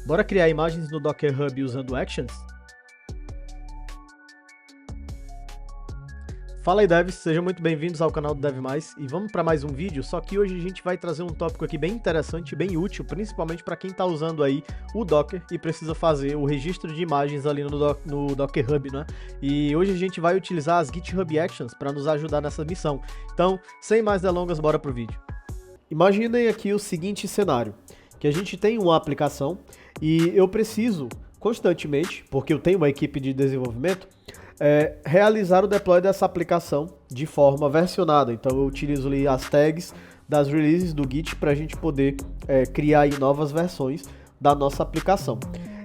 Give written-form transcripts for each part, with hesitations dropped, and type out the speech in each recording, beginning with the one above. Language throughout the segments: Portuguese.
Bora criar imagens no Docker Hub usando Actions? Fala aí devs, sejam muito bem-vindos ao canal do Dev+, e vamos para mais um vídeo, só que hoje a gente vai trazer um tópico aqui bem interessante, bem útil, principalmente para quem está usando aí o Docker e precisa fazer o registro de imagens ali no Docker Hub, né? E hoje a gente vai utilizar as GitHub Actions para nos ajudar nessa missão. Então, sem mais delongas, bora pro vídeo. Imaginem aqui o seguinte cenário, que a gente tem uma aplicação e eu preciso constantemente, porque eu tenho uma equipe de desenvolvimento, realizar o deploy dessa aplicação de forma versionada. Então eu utilizo ali as tags das releases do Git para a gente poder criar aí novas versões da nossa aplicação.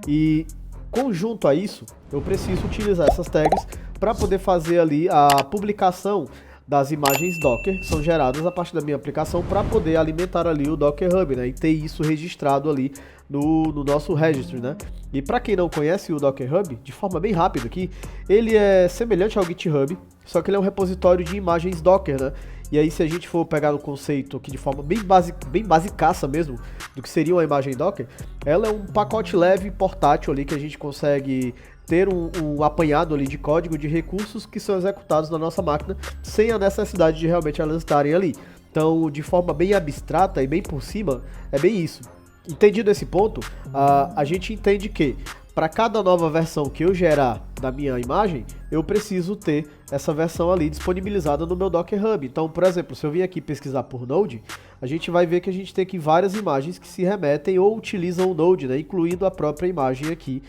E conjunto a isso, eu preciso utilizar essas tags para poder fazer ali a publicação das imagens Docker que são geradas a partir da minha aplicação para poder alimentar ali o Docker Hub, né? E ter isso registrado ali no nosso registry, né? E para quem não conhece o Docker Hub, de forma bem rápida aqui, ele é semelhante ao GitHub, só que ele é um repositório de imagens Docker, né? E aí se a gente for pegar no conceito aqui de forma bem basicaça mesmo, do que seria uma imagem Docker, ela é um pacote leve portátil ali que a gente consegue ter um apanhado ali de código de recursos que são executados na nossa máquina sem a necessidade de realmente elas estarem ali. Então, de forma bem abstrata e bem por cima, é bem isso. Entendido esse ponto, a gente entende que para cada nova versão que eu gerar da minha imagem, eu preciso ter essa versão ali disponibilizada no meu Docker Hub. Então, por exemplo, se eu vim aqui pesquisar por Node, a gente vai ver que a gente tem aqui várias imagens que se remetem ou utilizam o Node, né, incluindo a própria imagem aqui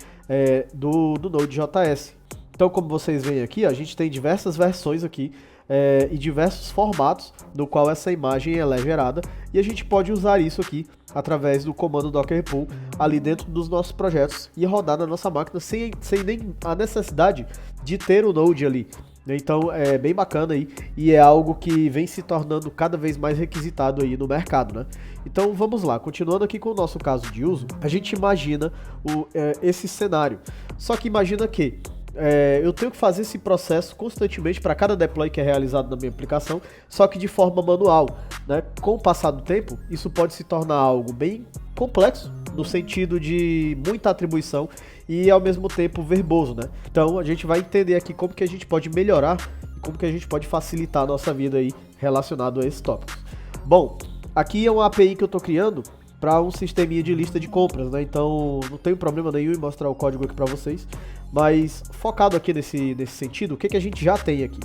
do Node.js. Então, como vocês veem aqui, a gente tem diversas versões aqui e diversos formatos no qual essa imagem ela é gerada, e a gente pode usar isso aqui através do comando docker pull ali dentro dos nossos projetos e rodar na nossa máquina sem nem a necessidade de ter o Node ali. Então é bem bacana aí e é algo que vem se tornando cada vez mais requisitado aí no mercado, né? Então vamos lá, continuando aqui com o nosso caso de uso, a gente imagina esse cenário, só que imagina que eu tenho que fazer esse processo constantemente para cada deploy que é realizado na minha aplicação, só que de forma manual, né? Com o passar do tempo, isso pode se tornar algo bem complexo, no sentido de muita atribuição e ao mesmo tempo verboso, né? Então a gente vai entender aqui como que a gente pode melhorar e como que a gente pode facilitar a nossa vida aí relacionado a esses tópicos. Bom, aqui é uma API que eu estou criando para um sisteminha de lista de compras, né? Então não tem problema nenhum em mostrar o código aqui para vocês, mas focado aqui nesse sentido, o que a gente já tem aqui?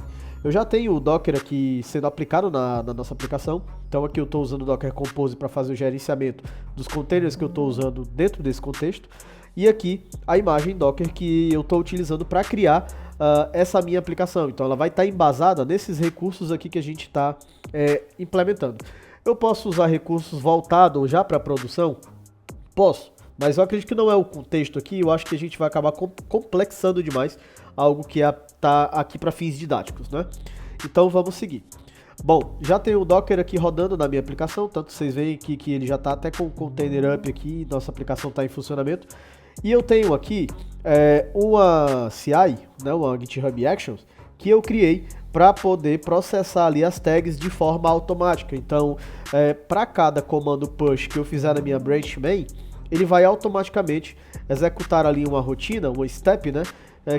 Eu já tenho o Docker aqui sendo aplicado na nossa aplicação, então aqui eu estou usando o Docker Compose para fazer o gerenciamento dos containers que eu estou usando dentro desse contexto, e aqui a imagem Docker que eu estou utilizando para criar essa minha aplicação. Então ela vai estar embasada nesses recursos aqui que a gente está implementando. Eu posso usar recursos voltados já para a produção? Posso, mas eu acredito que não é o contexto aqui, eu acho que a gente vai acabar complexando demais algo que está aqui para fins didáticos, né? Então vamos seguir. Bom, já tem o Docker aqui rodando na minha aplicação, tanto vocês veem aqui que ele já está até com o container up aqui, nossa aplicação está em funcionamento. E eu tenho aqui uma CI, né, uma GitHub Actions, que eu criei para poder processar ali as tags de forma automática. Então, para cada comando push que eu fizer na minha branch main, ele vai automaticamente executar ali uma rotina, uma step, né,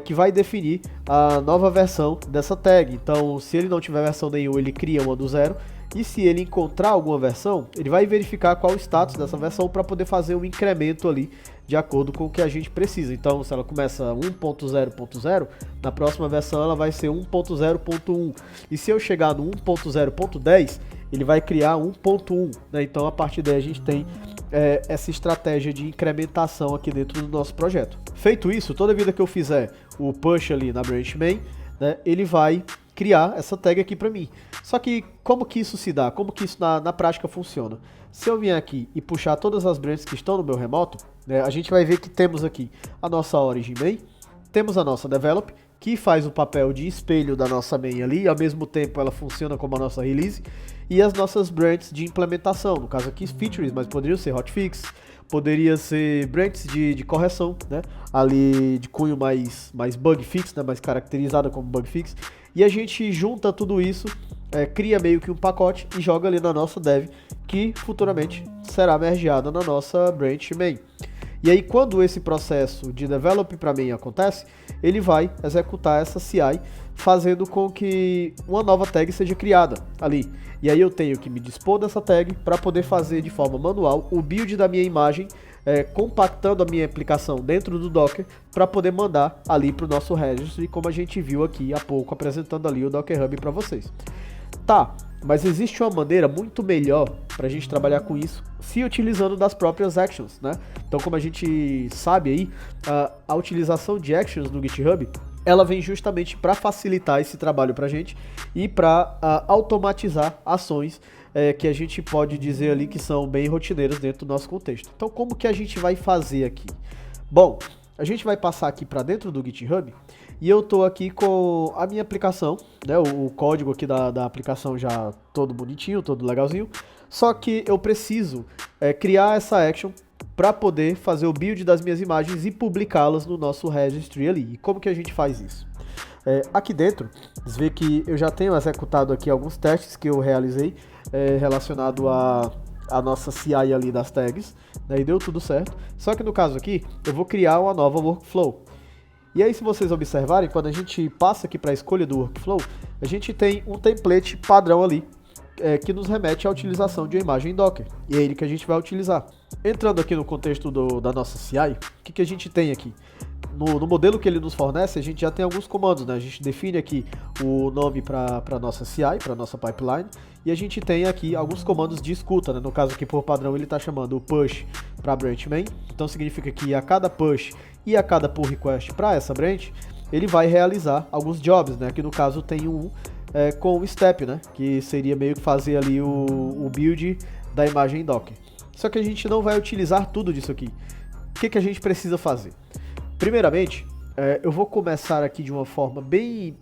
que vai definir a nova versão dessa tag. Então, se ele não tiver versão nenhuma, ele cria uma do zero. E se ele encontrar alguma versão, ele vai verificar qual o status dessa versão para poder fazer um incremento ali de acordo com o que a gente precisa. Então, se ela começa 1.0.0, na próxima versão ela vai ser 1.0.1. E se eu chegar no 1.0.10, ele vai criar 1.1, né? Então, a partir daí a gente tem essa estratégia de incrementação aqui dentro do nosso projeto. Feito isso, toda vida que eu fizer o push ali na branch main, né, ele vai criar essa tag aqui para mim. Só que como que isso se dá? Como que isso na prática funciona? Se eu vier aqui e puxar todas as branches que estão no meu remoto, né, a gente vai ver que temos aqui a nossa origin main, temos a nossa develop, que faz o papel de espelho da nossa main ali, e ao mesmo tempo ela funciona como a nossa release, e as nossas branches de implementação, no caso aqui features, mas poderiam ser hotfix, poderia ser branches de correção, né, ali de cunho mais bug fix, né, mais caracterizada como bug fix, e a gente junta tudo isso, cria meio que um pacote e joga ali na nossa dev, que futuramente será mergeada na nossa branch main. E aí quando esse processo de develop para main acontece, ele vai executar essa CI, fazendo com que uma nova tag seja criada ali. E aí eu tenho que me dispor dessa tag para poder fazer de forma manual o build da minha imagem, compactando a minha aplicação dentro do Docker para poder mandar ali para o nosso registry, como a gente viu aqui há pouco apresentando ali o Docker Hub para vocês. Tá, mas existe uma maneira muito melhor para a gente trabalhar com isso, se utilizando das próprias actions, né? Então, como a gente sabe aí, a utilização de actions no GitHub, ela vem justamente para facilitar esse trabalho para a gente e para automatizar ações que a gente pode dizer ali que são bem rotineiras dentro do nosso contexto. Então, como que a gente vai fazer aqui? Bom, a gente vai passar aqui para dentro do GitHub e eu estou aqui com a minha aplicação, né, o código aqui da aplicação já todo bonitinho, todo legalzinho, só que eu preciso criar essa action para poder fazer o build das minhas imagens e publicá-las no nosso registry ali. E como que a gente faz isso? Aqui dentro, vocês veem que eu já tenho executado aqui alguns testes que eu realizei relacionado a nossa CI ali das tags, né, e deu tudo certo. Só que no caso aqui, eu vou criar uma nova workflow. E aí, se vocês observarem, quando a gente passa aqui para a escolha do workflow, a gente tem um template padrão ali, que nos remete à utilização de uma imagem Docker. E é ele que a gente vai utilizar. Entrando aqui no contexto da nossa CI, o que a gente tem aqui? No modelo que ele nos fornece, a gente já tem alguns comandos, né? A gente define aqui o nome para a nossa CI, para a nossa pipeline, e a gente tem aqui alguns comandos de escuta, né? No caso aqui, por padrão, ele está chamando o push para branch main, então significa que a cada push e a cada pull request para essa branch, ele vai realizar alguns jobs, né? Aqui no caso tem um com o step, né? Que seria meio que fazer ali o build da imagem Docker. Só que a gente não vai utilizar tudo disso aqui. O que a gente precisa fazer? Primeiramente, eu vou começar aqui de uma forma bem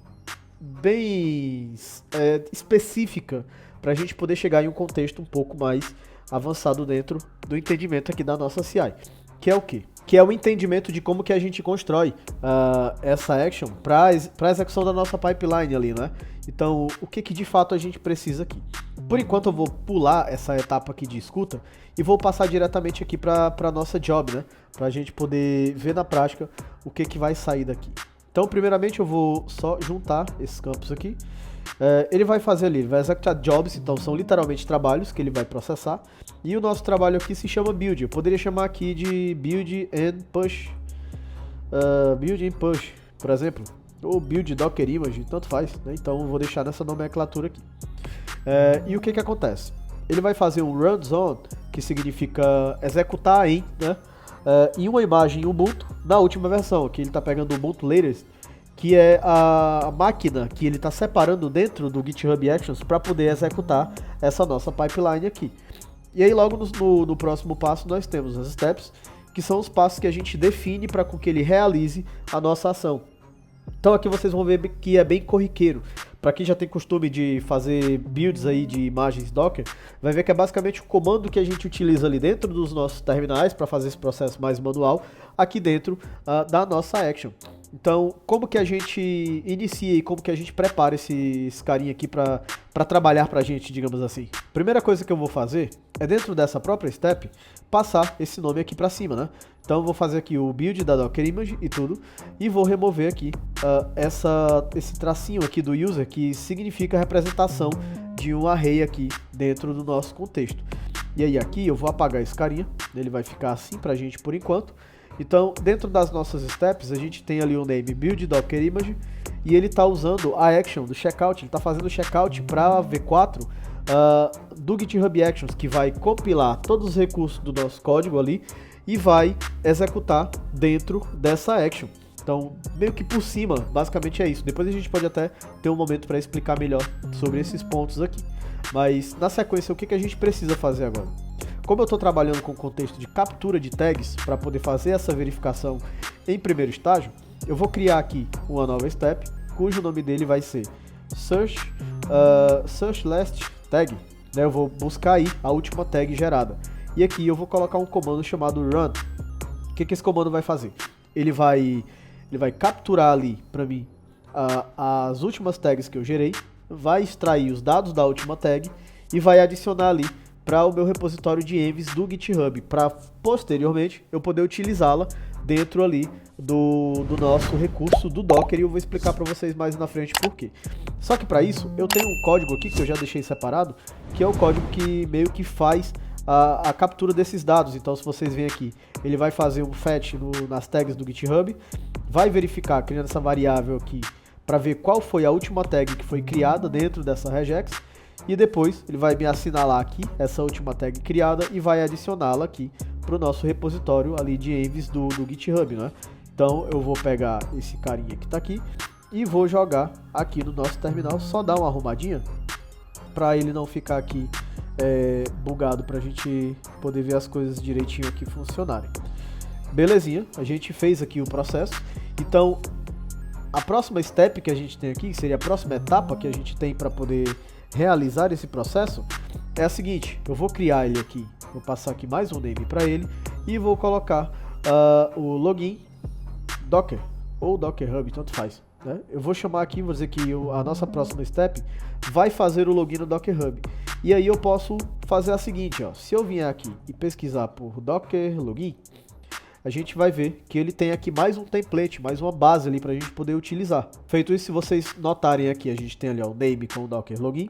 específica para a gente poder chegar em um contexto um pouco mais avançado dentro do entendimento aqui da nossa CI. Que é o quê? Que é o entendimento de como que a gente constrói essa action para a execução da nossa pipeline ali, né? Então, o que de fato a gente precisa aqui? Por enquanto eu vou pular essa etapa aqui de escuta e vou passar diretamente aqui para a nossa job, né? Para a gente poder ver na prática o que vai sair daqui. Então, primeiramente eu vou só juntar esses campos aqui. Ele vai fazer ali, ele vai executar jobs, então são literalmente trabalhos que ele vai processar. E o nosso trabalho aqui se chama build. Eu poderia chamar aqui de build and push. Build and push, por exemplo. Ou build docker image, tanto faz, né? Então eu vou deixar nessa nomenclatura aqui. E o que acontece? Ele vai fazer um runs on, que significa executar em, né? Em uma imagem Ubuntu, na última versão, que ele está pegando o Ubuntu Latest, que é a máquina que ele está separando dentro do GitHub Actions para poder executar essa nossa pipeline aqui. E aí logo no próximo passo nós temos as steps, que são os passos que a gente define para que ele realize a nossa ação. Então aqui vocês vão ver que é bem corriqueiro. Para quem já tem costume de fazer builds aí de imagens Docker, vai ver que é basicamente o comando que a gente utiliza ali dentro dos nossos terminais para fazer esse processo mais manual, aqui dentro da nossa action. Então, como que a gente inicia e como que a gente prepara esse carinha aqui para trabalhar pra gente, digamos assim? Primeira coisa que eu vou fazer é, dentro dessa própria step, passar esse nome aqui pra cima, né? Então eu vou fazer aqui o build da Docker Image e tudo, e vou remover aqui esse tracinho aqui do user, que significa a representação de um array aqui dentro do nosso contexto. E aí aqui eu vou apagar esse carinha, ele vai ficar assim pra gente por enquanto. Então, dentro das nossas steps, a gente tem ali o name build docker image e ele está usando a action do checkout, ele está fazendo o checkout para V4 do GitHub Actions, que vai compilar todos os recursos do nosso código ali e vai executar dentro dessa action. Então, meio que por cima, basicamente é isso. Depois a gente pode até ter um momento para explicar melhor sobre esses pontos aqui. Mas, na sequência, o que a gente precisa fazer agora? Como eu estou trabalhando com o contexto de captura de tags para poder fazer essa verificação em primeiro estágio, eu vou criar aqui uma nova step, cujo nome dele vai ser search last tag, né? Eu vou buscar aí a última tag gerada. E aqui eu vou colocar um comando chamado run. O que esse comando vai fazer? Ele vai capturar ali para mim as últimas tags que eu gerei, vai extrair os dados da última tag e vai adicionar ali para o meu repositório de envs do GitHub, para posteriormente eu poder utilizá-la dentro ali do nosso recurso do Docker, e eu vou explicar para vocês mais na frente por quê. Só que para isso eu tenho um código aqui que eu já deixei separado, que é o código que meio que faz a captura desses dados. Então, se vocês veem aqui, ele vai fazer um fetch nas tags do GitHub, vai verificar, criando essa variável aqui, para ver qual foi a última tag que foi criada dentro dessa regex, e depois ele vai me assinalar aqui essa última tag criada e vai adicioná-la aqui para o nosso repositório ali de envs do GitHub, né? Então eu vou pegar esse carinha que está aqui e vou jogar aqui no nosso terminal, só dar uma arrumadinha para ele não ficar aqui bugado, para a gente poder ver as coisas direitinho aqui funcionarem. Belezinha, a gente fez aqui o processo. Então a próxima step que a gente tem aqui, que seria a próxima etapa que a gente tem para poder realizar esse processo, é a seguinte: eu vou criar ele aqui, vou passar aqui mais um name para ele e vou colocar o login Docker ou Docker Hub, tanto faz, né? Eu vou chamar aqui, vou dizer que a nossa próxima step vai fazer o login no Docker Hub. E aí eu posso fazer a seguinte, ó, se eu vier aqui e pesquisar por Docker Login, a gente vai ver que ele tem aqui mais um template, mais uma base ali para a gente poder utilizar. Feito isso, se vocês notarem aqui, a gente tem ali ó, o name com o Docker Login,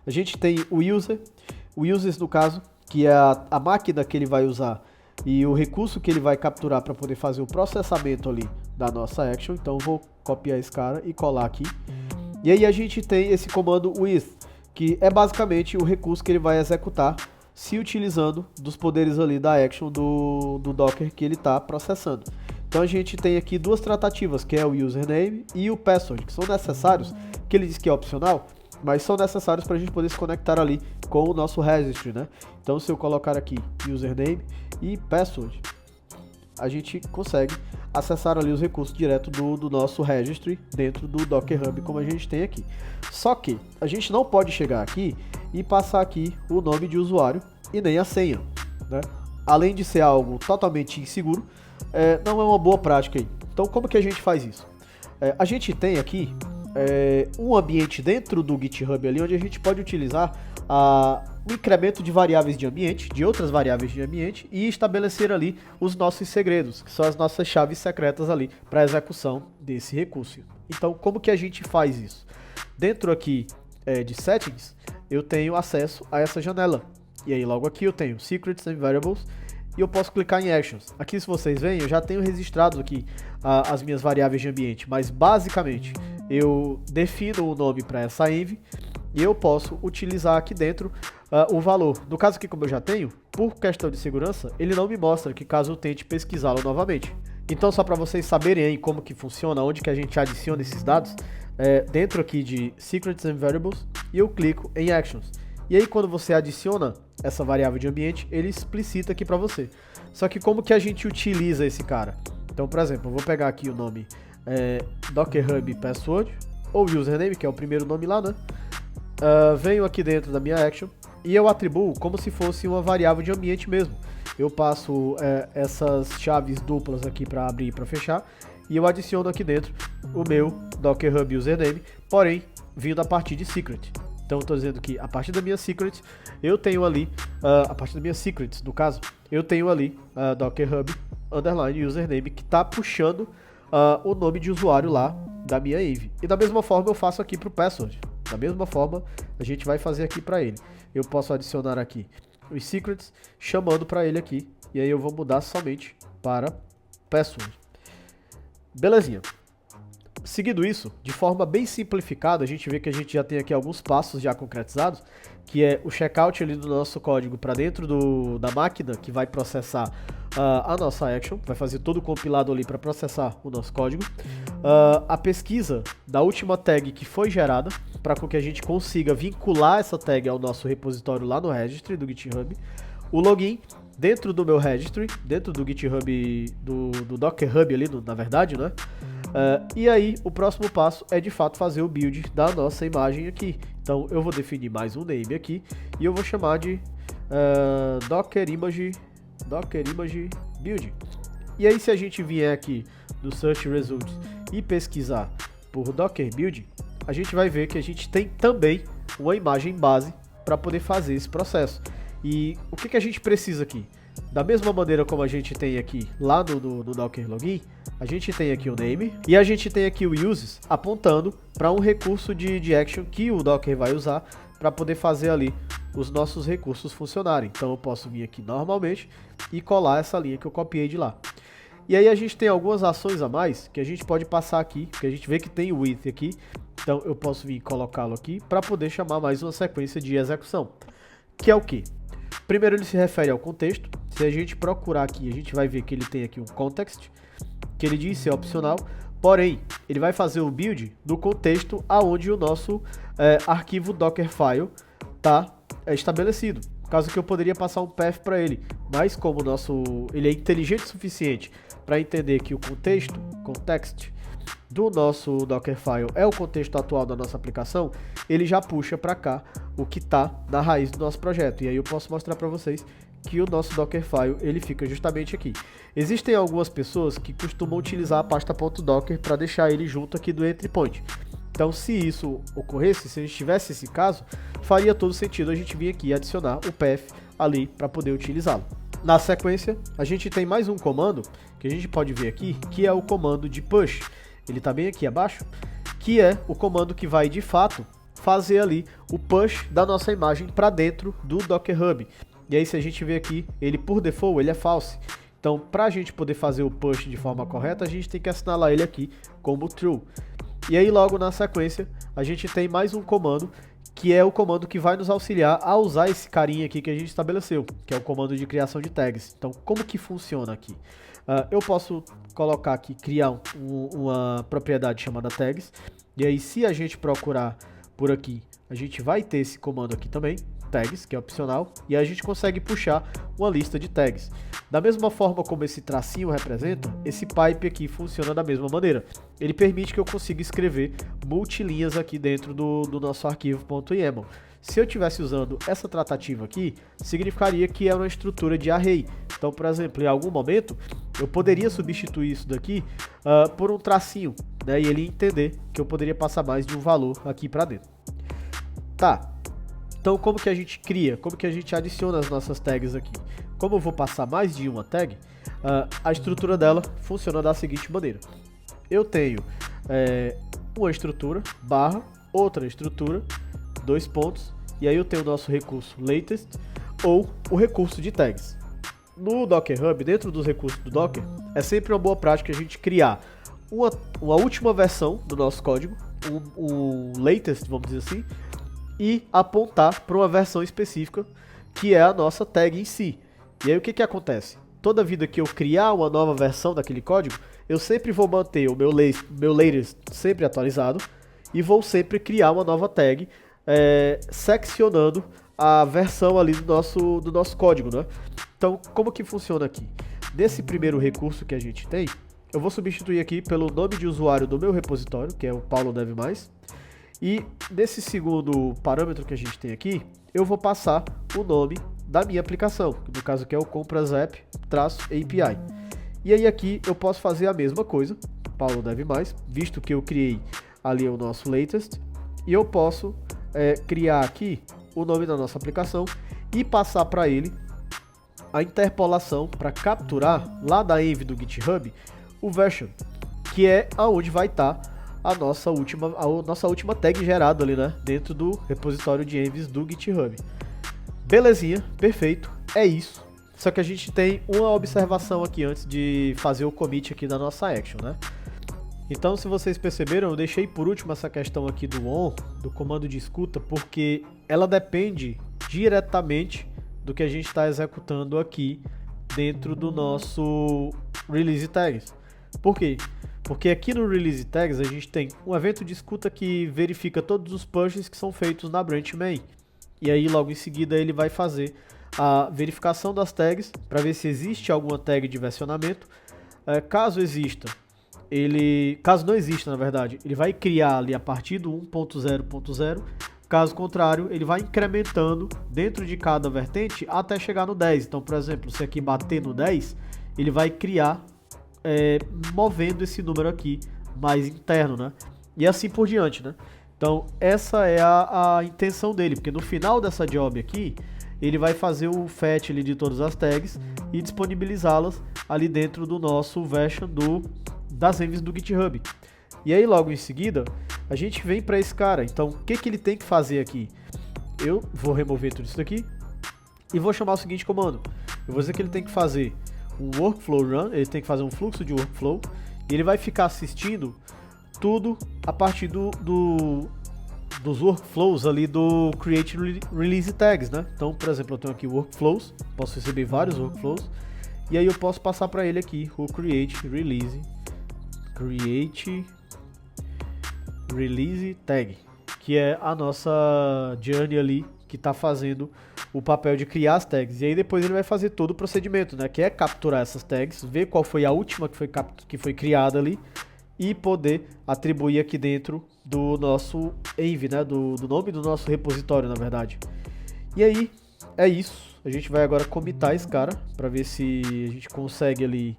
a gente tem o users no caso, que é a máquina que ele vai usar e o recurso que ele vai capturar para poder fazer o processamento ali da nossa action. Então eu vou copiar esse cara e colar aqui. E aí a gente tem esse comando with, que é basicamente o recurso que ele vai executar se utilizando dos poderes ali da action do Docker que ele está processando. Então a gente tem aqui duas tratativas, que é o username e o password, que são necessários, que ele diz que é opcional, mas são necessários para a gente poder se conectar ali com o nosso registry, né? Então se eu colocar aqui username e password, a gente consegue acessar ali os recursos direto do nosso registry dentro do Docker Hub, como a gente tem aqui. Só que a gente não pode chegar aqui e passar aqui o nome de usuário e nem a senha, né? Além de ser algo totalmente inseguro, não é uma boa prática aí. Então como que a gente faz isso? A gente tem aqui um ambiente dentro do GitHub ali, onde a gente pode utilizar o incremento de variáveis de ambiente, de outras variáveis de ambiente, e estabelecer ali os nossos segredos, que são as nossas chaves secretas ali para a execução desse recurso. Então como que a gente faz isso? Dentro aqui de settings, eu tenho acesso a essa janela, e aí logo aqui eu tenho secrets and variables, e eu posso clicar em actions. Aqui, se vocês veem, eu já tenho registrado aqui as minhas variáveis de ambiente, mas basicamente eu defino o nome para essa env e eu posso utilizar aqui dentro o valor. No caso aqui, como eu já tenho, por questão de segurança, ele não me mostra que caso eu tente pesquisá-lo novamente. Então, só para vocês saberem aí como que funciona, onde que a gente adiciona esses dados, dentro aqui de secrets and variables, e eu clico em actions. E aí quando você adiciona essa variável de ambiente, ele explicita aqui para você. Só que como que a gente utiliza esse cara? Então, por exemplo, eu vou pegar aqui o nome Docker Hub Password, ou username, que é o primeiro nome lá, né? Venho aqui dentro da minha action e eu atribuo como se fosse uma variável de ambiente mesmo. Eu passo essas chaves duplas aqui para abrir e para fechar, e eu adiciono aqui dentro o meu Docker Hub Username, porém vindo a partir de secret. Então eu estou dizendo que a partir da minha secret, eu tenho ali, a partir da minha secrets, no caso, eu tenho ali Docker Hub underline username, que está puxando o nome de usuário lá da minha env. E da mesma forma eu faço aqui para o password. Da mesma forma a gente vai fazer aqui para ele. Eu posso adicionar aqui os secrets, chamando para ele aqui, e aí eu vou mudar somente para password. Belezinha. Seguindo isso, de forma bem simplificada, a gente vê que a gente já tem aqui alguns passos já concretizados, que é o checkout ali do nosso código para dentro da máquina que vai processar a nossa action, vai fazer todo o compilado ali para processar o nosso código, a pesquisa da última tag que foi gerada, para que a gente consiga vincular essa tag ao nosso repositório lá no registry do GitHub, o login dentro do meu registry, dentro do GitHub, do Docker Hub ali, na verdade, né? E aí o próximo passo é de fato fazer o build da nossa imagem aqui. Então eu vou definir mais um name aqui e eu vou chamar de Docker Image Build. E aí se a gente vier aqui no Search Results e pesquisar por Docker Build, a gente vai ver que a gente tem também uma imagem base para poder fazer esse processo. E o que a gente precisa aqui? Da mesma maneira como a gente tem aqui lá no Docker Login, a gente tem aqui o name e a gente tem aqui o uses apontando para um recurso de action que o Docker vai usar para poder fazer ali os nossos recursos funcionarem. Então eu posso vir aqui normalmente e colar essa linha que eu copiei de lá. E aí a gente tem algumas ações a mais que a gente pode passar aqui, porque a gente vê que tem o with aqui. Então eu posso vir colocá-lo aqui para poder chamar mais uma sequência de execução. Que é o quê? Primeiro ele se refere ao contexto. Se a gente procurar aqui, a gente vai ver que ele tem aqui um context, que ele diz ser opcional, porém, ele vai fazer o build no contexto aonde o nosso arquivo Dockerfile está estabelecido. Caso que eu poderia passar um path para ele, mas como ele é inteligente o suficiente para entender que o context do nosso Dockerfile é o contexto atual da nossa aplicação, ele já puxa para cá o que está na raiz do nosso projeto. E aí eu posso mostrar para vocês que o nosso Dockerfile ele fica justamente aqui. Existem algumas pessoas que costumam utilizar a pasta .docker para deixar ele junto aqui do entry point. Então, se isso ocorresse, se a gente tivesse esse caso, faria todo sentido a gente vir aqui e adicionar o path ali para poder utilizá-lo. Na sequência, a gente tem mais um comando que a gente pode ver aqui, que é o comando de push. Ele está bem aqui abaixo, que é o comando que vai de fato fazer ali o push da nossa imagem para dentro do Docker Hub. E aí se a gente vê aqui, ele por default ele é false. Então para a gente poder fazer o push de forma correta, a gente tem que assinalar ele aqui como true. E aí logo na sequência, a gente tem mais um comando, que é o comando que vai nos auxiliar a usar esse carinha aqui que a gente estabeleceu, que é o comando de criação de tags. Então como que funciona aqui? Eu posso colocar aqui, criar uma propriedade chamada tags, e aí se a gente procurar por aqui, a gente vai ter esse comando aqui também, tags, que é opcional, e a gente consegue puxar uma lista de tags. Da mesma forma como esse tracinho representa, esse pipe aqui funciona da mesma maneira. Ele permite que eu consiga escrever multilinhas aqui dentro do nosso arquivo .yaml. Se eu estivesse usando essa tratativa aqui, significaria que é uma estrutura de array. Então, por exemplo, em algum momento, eu poderia substituir isso daqui por um tracinho, né, e ele entender que eu poderia passar mais de um valor aqui para dentro. Tá. Então, como que a gente cria? Como que a gente adiciona as nossas tags aqui? Como eu vou passar mais de uma tag, a estrutura dela funciona da seguinte maneira. Eu tenho uma estrutura, barra, outra estrutura, 2 pontos, e aí eu tenho o nosso recurso latest, ou o recurso de tags. No Docker Hub, dentro dos recursos do Docker, é sempre uma boa prática a gente criar uma última versão do nosso código, um latest, vamos dizer assim, e apontar para uma versão específica, que é a nossa tag em si. E aí o que acontece? Toda vida que eu criar uma nova versão daquele código, eu sempre vou manter o meu latest sempre atualizado, e vou sempre criar uma nova tag, seccionando a versão ali do nosso código, né? Então, como que funciona aqui? Nesse primeiro recurso que a gente tem, eu vou substituir aqui pelo nome de usuário do meu repositório, que é o Paulo Dev Mais. E nesse segundo parâmetro que a gente tem aqui, eu vou passar o nome da minha aplicação, que no caso aqui é o comprasapp-api. E aí aqui eu posso fazer a mesma coisa, Paulo Dev Mais, visto que eu criei ali o nosso latest, e eu posso criar aqui o nome da nossa aplicação e passar para ele a interpolação para capturar lá da env do GitHub o version, que é aonde vai estar a nossa última tag gerada ali, né, dentro do repositório de envs do GitHub. Belezinha, perfeito, é isso. Só que a gente tem uma observação aqui antes de fazer o commit aqui da nossa action, né? Então, se vocês perceberam, eu deixei por último essa questão aqui do on, do comando de escuta, porque ela depende diretamente do que a gente está executando aqui dentro do nosso release tags. Por quê? Porque aqui no release tags a gente tem um evento de escuta que verifica todos os pushes que são feitos na branch main. E aí logo em seguida ele vai fazer a verificação das tags para ver se existe alguma tag de versionamento. Caso não exista, na verdade, ele vai criar ali a partir do 1.0.0. Caso contrário, ele vai incrementando dentro de cada vertente até chegar no 10. Então, por exemplo, se aqui bater no 10, ele vai criar movendo esse número aqui mais interno, né? E assim por diante, né? Então, essa é a intenção dele, porque no final dessa job aqui, ele vai fazer o fetch ali de todas as tags e disponibilizá-las ali dentro do nosso version das envs do GitHub. E aí logo em seguida, a gente vem para esse cara. Então, o que ele tem que fazer aqui? Eu vou remover tudo isso daqui e vou chamar o seguinte comando. Eu vou dizer que ele tem que fazer um workflow run, ele tem que fazer um fluxo de workflow, e ele vai ficar assistindo tudo a partir dos workflows ali do create release tags, né? Então, por exemplo, eu tenho aqui workflows, posso receber vários workflows, e aí eu posso passar para ele aqui o create release tag, que é a nossa journey ali que está fazendo o papel de criar as tags. E aí depois ele vai fazer todo o procedimento, né? Que é capturar essas tags, ver qual foi a última que foi criada ali e poder atribuir aqui dentro do nosso env, né? Do nome do nosso repositório, na verdade. E aí é isso. A gente vai agora commitar esse cara para ver se a gente consegue ali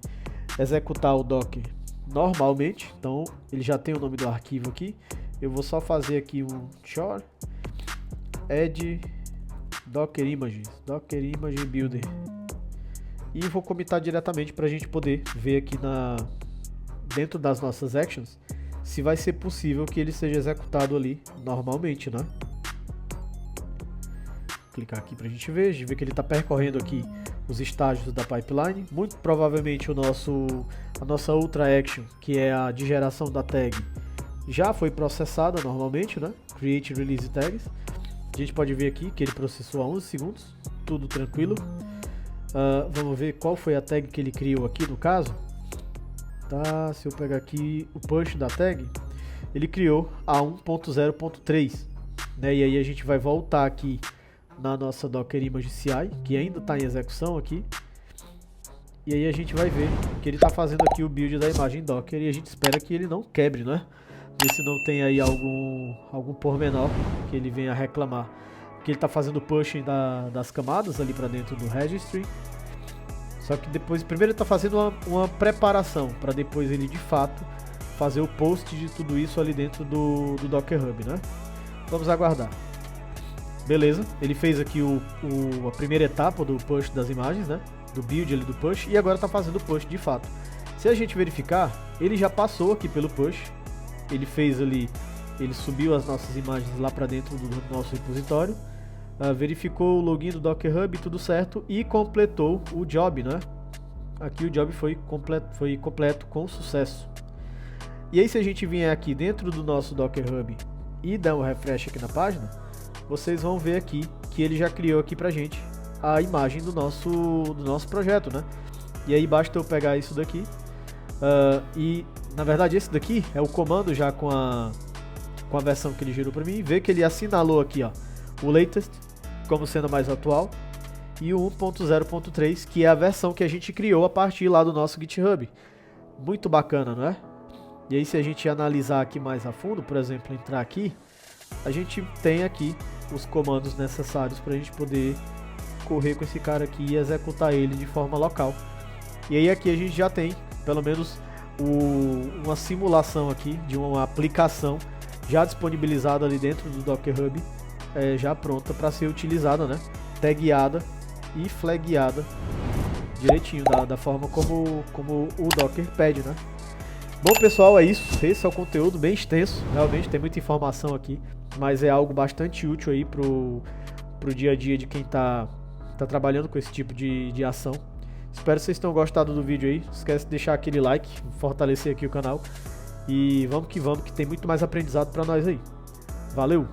executar o Docker normalmente. Então ele já tem o nome do arquivo aqui. Eu vou só fazer aqui um chore add Docker Image Builder e vou commitar diretamente para a gente poder ver aqui dentro das nossas actions se vai ser possível que ele seja executado ali normalmente, né? Clicar aqui para a gente ver que ele está percorrendo aqui os estágios da pipeline. Muito provavelmente a nossa outra action, que é a de geração da tag, já foi processada normalmente, né? Create release tags. A gente pode ver aqui que ele processou a 11 segundos, tudo tranquilo. Vamos ver qual foi a tag que ele criou aqui no caso. Tá, se eu pegar aqui o push da tag, ele criou a 1.0.3, né? E aí a gente vai voltar aqui na nossa Docker Image CI, que ainda está em execução aqui. E aí a gente vai ver que ele está fazendo aqui o build da imagem Docker e a gente espera que ele não quebre, né? Ver se não tem aí algum pormenor que ele venha reclamar. Porque ele está fazendo o pushing das camadas ali para dentro do registry. Só que depois, primeiro ele está fazendo uma preparação para depois ele de fato fazer o post de tudo isso ali dentro do Docker Hub, né? Vamos aguardar. Beleza, ele fez aqui a primeira etapa do push das imagens, né? Do build ali do push, e agora está fazendo o push de fato. Se a gente verificar, ele já passou aqui pelo push. Ele fez ali, ele subiu as nossas imagens lá para dentro do nosso repositório, verificou o login do Docker Hub, tudo certo, e completou o job, né? Aqui o job foi completo com sucesso. E aí se a gente vier aqui dentro do nosso Docker Hub e dar um refresh aqui na página, vocês vão ver aqui que ele já criou aqui pra gente a imagem do nosso projeto, né? E aí basta eu pegar isso daqui e na verdade esse daqui é o comando já com a versão que ele gerou para mim, ver que ele assinalou aqui, ó, o latest como sendo mais atual e o 1.0.3, que é a versão que a gente criou a partir lá do nosso GitHub. Muito bacana, não é? E aí se a gente analisar aqui mais a fundo, por exemplo, entrar aqui, a gente tem aqui os comandos necessários para a gente poder correr com esse cara aqui e executar ele de forma local. E aí aqui a gente já tem pelo menos uma simulação aqui de uma aplicação já disponibilizada ali dentro do Docker Hub, já pronta para ser utilizada, né? Tagueada e flagueada direitinho, da forma como o Docker pede, né? Bom pessoal, é isso. Esse é o conteúdo bem extenso, realmente tem muita informação aqui, mas é algo bastante útil aí pro dia a dia de quem tá trabalhando com esse tipo de ação. Espero que vocês tenham gostado do vídeo aí. Não esquece de deixar aquele like, fortalecer aqui o canal. E vamos que tem muito mais aprendizado para nós aí. Valeu!